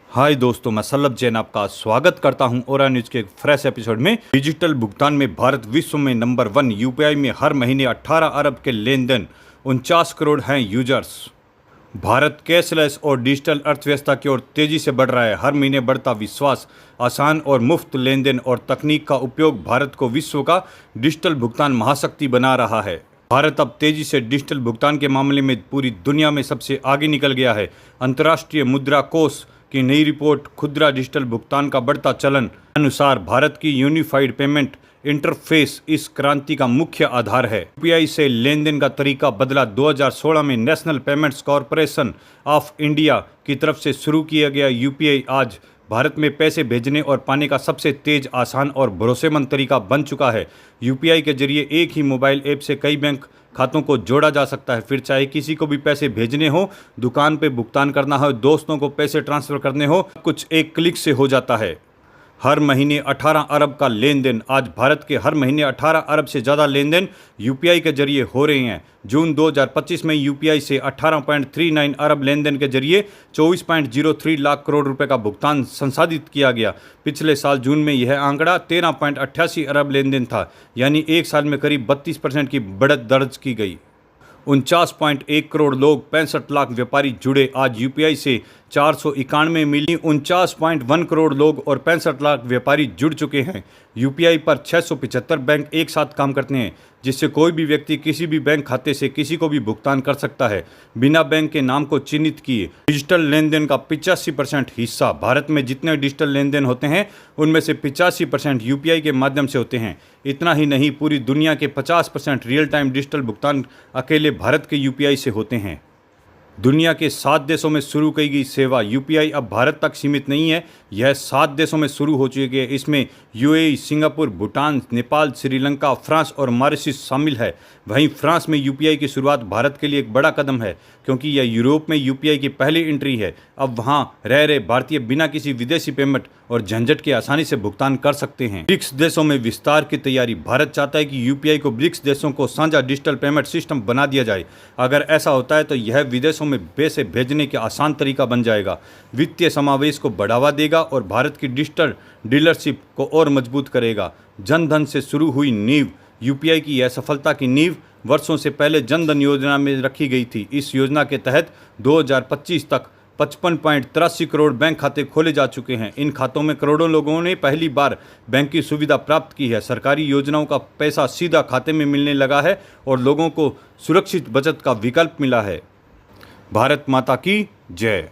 हाय दोस्तों, मैं सल्लभ जैन आपका स्वागत करता हूं ओरा न्यूज के एक फ्रेश एपिसोड में। डिजिटल भुगतान में भारत विश्व में नंबर 1। यूपीआई में हर महीने 18 अरब के लेन देन, 49 करोड़ हैं यूजर्स। भारत कैशलेस और डिजिटल अर्थव्यवस्था की ओर तेजी से बढ़ रहा है। हर महीने बढ़ता विश्वास, आसान और मुफ्त लेन देन और तकनीक का उपयोग भारत को विश्व का डिजिटल भुगतान महाशक्ति बना रहा है। भारत अब तेजी से डिजिटल भुगतान के मामले में पूरी दुनिया में सबसे आगे निकल गया है। अंतर्राष्ट्रीय मुद्रा कोष की नई रिपोर्ट खुदरा डिजिटल भुगतान का बढ़ता चलन अनुसार भारत की यूनिफाइड पेमेंट इंटरफेस इस क्रांति का मुख्य आधार है। यूपीआई से लेन देन का तरीका बदला। 2016 में national payments corporation of India की तरफ से शुरू किया गया यूपीआई आज भारत में पैसे भेजने और पाने का सबसे तेज, आसान और भरोसेमंद तरीका बन चुका है। यूपीआई के जरिए एक ही मोबाइल ऐप से कई बैंक खातों को जोड़ा जा सकता है। फिर चाहे किसी को भी पैसे भेजने हो, दुकान पे भुगतान करना हो, दोस्तों को पैसे ट्रांसफर करने हो, कुछ एक क्लिक से हो जाता है। हर महीने 18 अरब का लेन देन। आज भारत के हर महीने 18 अरब से ज़्यादा लेन देन यूपीआई के जरिए हो रहे हैं। जून 2025 में यूपीआई से 18.39 अरब लेन देन के जरिए 24.03 लाख करोड़ रुपए का भुगतान संसाधित किया गया। पिछले साल जून में यह आंकड़ा 13.88 अरब लेन देन था, यानी एक साल में करीब 32% की बढ़त दर्ज की गई। 49.1 करोड़ लोग, 65 लाख व्यापारी जुड़े। आज यूपीआई से 491 मिलियन 49.1 करोड़ लोग और 65 लाख व्यापारी जुड़ चुके हैं। यूपीआई पर 675 बैंक एक साथ काम करते हैं, जिससे कोई भी व्यक्ति किसी भी बैंक खाते से किसी को भी भुगतान कर सकता है, बिना बैंक के नाम को चिन्हित किए। डिजिटल लेन देन का 85% हिस्सा। भारत में जितने डिजिटल लेन देन होते हैं उनमें से 85% यूपीआई के माध्यम से होते हैं। इतना ही नहीं, पूरी दुनिया के 50% रियल टाइम डिजिटल भुगतान अकेले भारत के यूपीआई से होते हैं। दुनिया के 7 देशों में शुरू की गई सेवा यूपीआई अब भारत तक सीमित नहीं है। यह 7 देशों में शुरू हो चुकी है। इसमें UAE, Singapore, Bhutan, Nepal, Sri Lanka, France और मॉरिशस शामिल है। वहीं फ्रांस में यूपीआई की शुरुआत भारत के लिए एक बड़ा कदम है, क्योंकि यह यूरोप में यूपीआई की पहली एंट्री है। अब वहां रह रहे भारतीय बिना किसी विदेशी पेमेंट और झंझट के आसानी से भुगतान कर सकते हैं। ब्रिक्स देशों में विस्तार की तैयारी। भारत चाहता है कि यूपीआई को ब्रिक्स देशों को साझा डिजिटल पेमेंट सिस्टम बना दिया जाए। अगर ऐसा होता है तो यह विदेशों में पैसे भेजने के आसान तरीका बन जाएगा, वित्तीय समावेश को बढ़ावा देगा और भारत की डिजिटल डीलरशिप को और मजबूत करेगा। जन धन से शुरू हुई नींव। यूपीआई की यह सफलता की नींव वर्षों से पहले जन धन योजना में रखी गई थी। इस योजना के तहत 2025 तक 55.83 करोड़ बैंक खाते खोले जा चुके हैं। इन खातों में करोड़ों लोगों ने पहली बार बैंक की सुविधा प्राप्त की है। सरकारी योजनाओं का पैसा सीधा खाते में मिलने लगा है और लोगों को सुरक्षित बचत का विकल्प मिला है। भारत माता की जय।